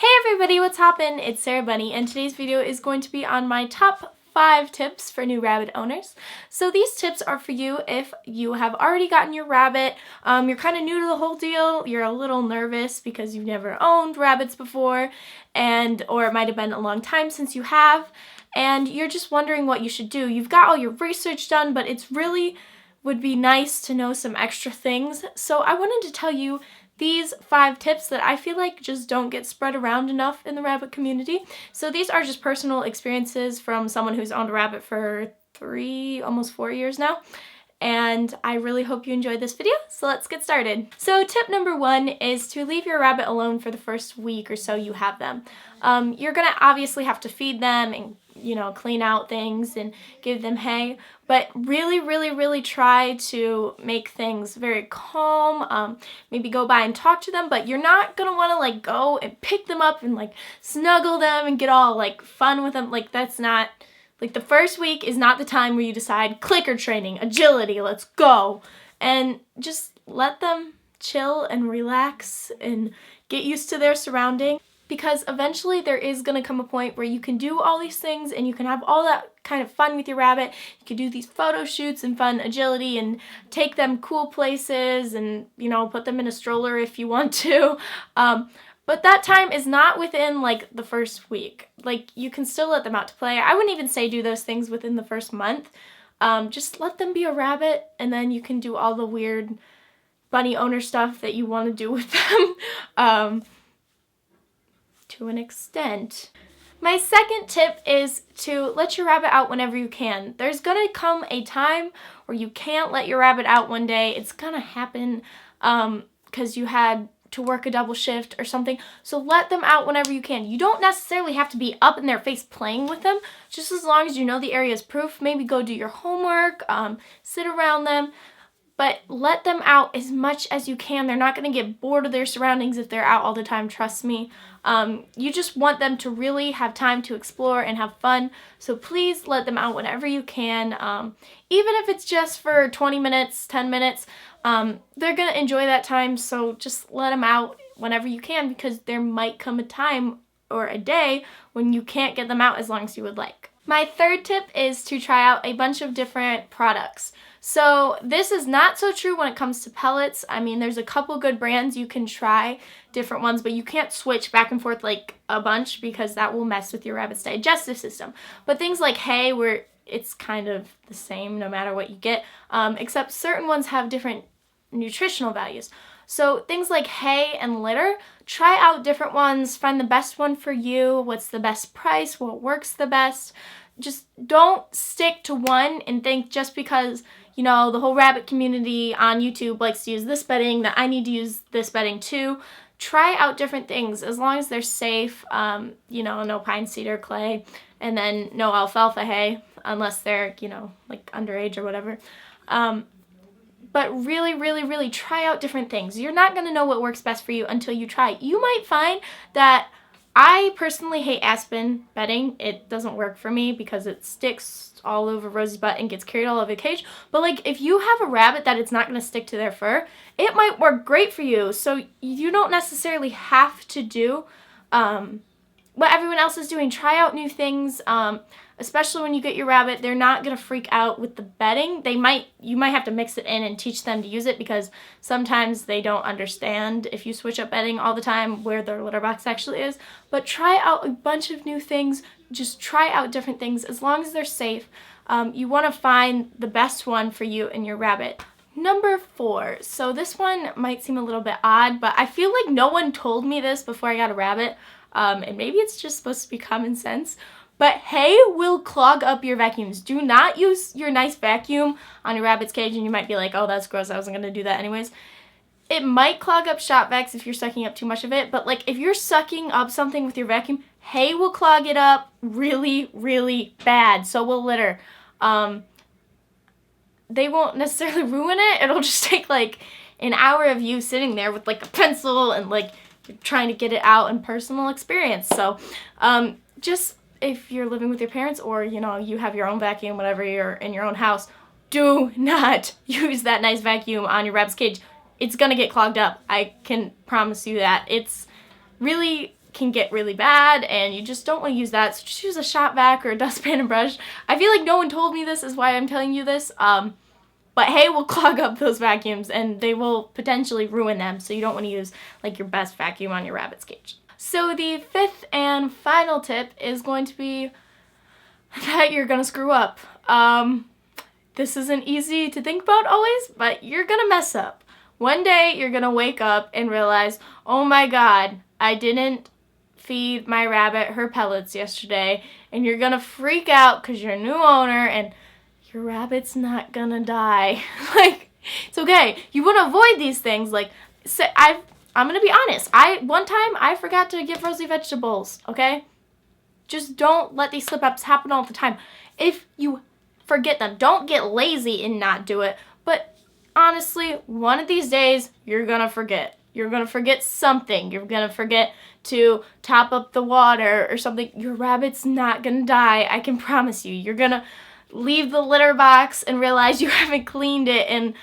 Hey everybody, what's hoppin'? It's Sarah Bunny, and today's video is going to be on my top 5 tips for new rabbit owners. So these tips are for you if you have already gotten your rabbit, you're kind of new to the whole deal, you're a little nervous because you've never owned rabbits before, or it might have been a long time since you have, and you're just wondering what you should do. You've got all your research done, but it's really would be nice to know some extra things. So I wanted to tell you these 5 tips that I feel like just don't get spread around enough in the rabbit community. So these are just personal experiences from someone who's owned a rabbit for 3, almost 4 years now. And I really hope you enjoyed this video, so let's get started. So tip number 1 is to leave your rabbit alone for the first week or so you have them. You're gonna obviously have to feed them and clean out things and give them hay, but really try to make things very calm. Maybe go by and talk to them, but you're not gonna want to go and pick them up and snuggle them and get all fun with them. That's not the first week is not the time where you decide clicker training, agility, let's go, and just let them chill and relax and get used to their surrounding. Because eventually there is going to come a point where you can do all these things and you can have all that kind of fun with your rabbit. You can do these photo shoots and fun agility and take them cool places and, put them in a stroller if you want to. But that time is not within the first week. You can still let them out to play. I wouldn't even say do those things within the first month. Just let them be a rabbit, and then you can do all the weird bunny owner stuff that you want to do with them. To an extent. My second tip is to let your rabbit out whenever you can. There's gonna come a time where you can't let your rabbit out one day. It's gonna happen because you had to work a double shift or something. So let them out whenever you can. You don't necessarily have to be up in their face playing with them, just as long as you know the area is proof. Maybe go do your homework, sit around them. But let them out as much as you can. They're not going to get bored of their surroundings if they're out all the time, trust me. You just want them to really have time to explore and have fun. So please let them out whenever you can. Even if it's just for 20 minutes, 10 minutes, they're going to enjoy that time. So just let them out whenever you can, because there might come a time or a day when you can't get them out as long as you would like. My third tip is to try out a bunch of different products. So this is not so true when it comes to pellets. I mean, there's a couple good brands you can try, different ones, but you can't switch back and forth a bunch because that will mess with your rabbit's digestive system. But things like hay, where it's kind of the same no matter what you get, except certain ones have different nutritional values. So things like hay and litter, try out different ones, find the best one for you, what's the best price, what works the best. Just don't stick to one and think just because, the whole rabbit community on YouTube likes to use this bedding, that I need to use this bedding too. Try out different things as long as they're safe, no pine cedar clay, and then no alfalfa hay, unless they're, underage or whatever. But really try out different things. You're not going to know what works best for you until you try. You might find that I personally hate aspen bedding. It doesn't work for me because it sticks all over Rosie's butt and gets carried all over the cage. But if you have a rabbit that it's not going to stick to their fur, it might work great for you. So you don't necessarily have to do what everyone else is doing. Try out new things, especially when you get your rabbit. They're not going to freak out with the bedding. You might have to mix it in and teach them to use it, because sometimes they don't understand if you switch up bedding all the time where their litter box actually is. But try out a bunch of new things. Just try out different things as long as they're safe. You want to find the best one for you and your rabbit. Number 4. So this one might seem a little bit odd, but I feel like no one told me this before I got a rabbit. And maybe it's just supposed to be common sense, but hay will clog up your vacuums. Do not use your nice vacuum on your rabbit's cage, and you might be like, oh, that's gross, I wasn't going to do that anyways. It might clog up shop vacs if you're sucking up too much of it, but if you're sucking up something with your vacuum, hay will clog it up really bad. So will litter. They won't necessarily ruin it. It'll just take an hour of you sitting there with a pencil and trying to get it out in personal experience. So just if you're living with your parents, or you have your own vacuum, whatever, you're in your own house, do not use that nice vacuum on your rabbit's cage. It's gonna get clogged up. I can promise you that. It's really can get really bad and you just don't want to use that. So just use a shop vac or a dustpan and brush. I feel like no one told me this, is why I'm telling you this. But hay will clog up those vacuums and they will potentially ruin them. So you don't want to use like your best vacuum on your rabbit's cage. So the fifth and final tip is going to be that you're gonna screw up. This isn't easy to think about always, but you're gonna mess up. One day you're gonna wake up and realize, oh my god, I didn't feed my rabbit her pellets yesterday, and you're gonna freak out because you're a new owner and your rabbit's not gonna die. Like, it's okay. You want to avoid these things. Like, I'm gonna be honest. One time I forgot to give Rosie vegetables. Okay, just don't let these slip-ups happen all the time. If you forget them, don't get lazy and not do it. But honestly, one of these days you're gonna forget. You're gonna forget something. You're gonna forget to top up the water or something. Your rabbit's not gonna die. I can promise you. You're gonna leave the litter box and realize you haven't cleaned it in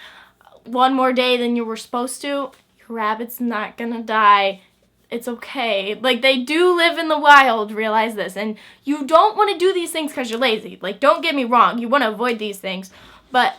one more day than you were supposed to. Your rabbit's not gonna die. It's okay. Like, they do live in the wild, realize this. And you don't want to do these things because you're lazy. Like, don't get me wrong. You want to avoid these things. But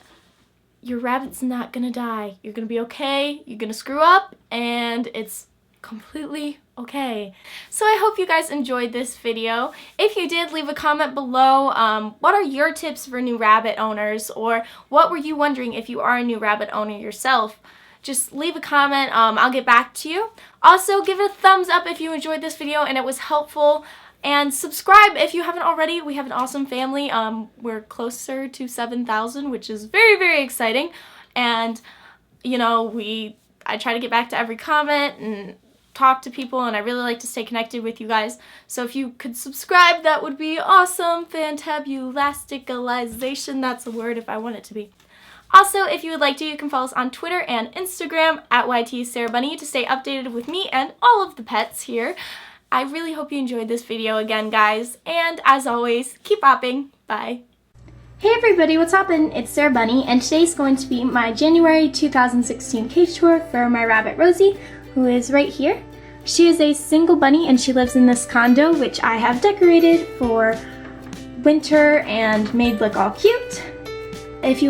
your rabbit's not gonna die. You're gonna be okay. You're gonna screw up and it's completely okay. So I hope you guys enjoyed this video. If you did, leave a comment below. What are your tips for new rabbit owners, or what were you wondering if you are a new rabbit owner yourself? Just leave a comment. I'll get back to you. Also, give it a thumbs up if you enjoyed this video and it was helpful. And subscribe if you haven't already. We have an awesome family. We're closer to 7,000, which is very, very exciting. And, you know, I try to get back to every comment and talk to people, and I really like to stay connected with you guys. So if you could subscribe, that would be awesome. Fantabulasticalization, that's a word if I want it to be. Also, if you would like to, you can follow us on Twitter and Instagram at YTSarahBunny to stay updated with me and all of the pets here. I really hope you enjoyed this video again, guys. And as always, keep bopping. Bye. Hey everybody, what's happening? It's Sarah Bunny, and today's going to be my January 2016 cage tour for my rabbit Rosie, who is right here. She is a single bunny and she lives in this condo, which I have decorated for winter and made look all cute. If you would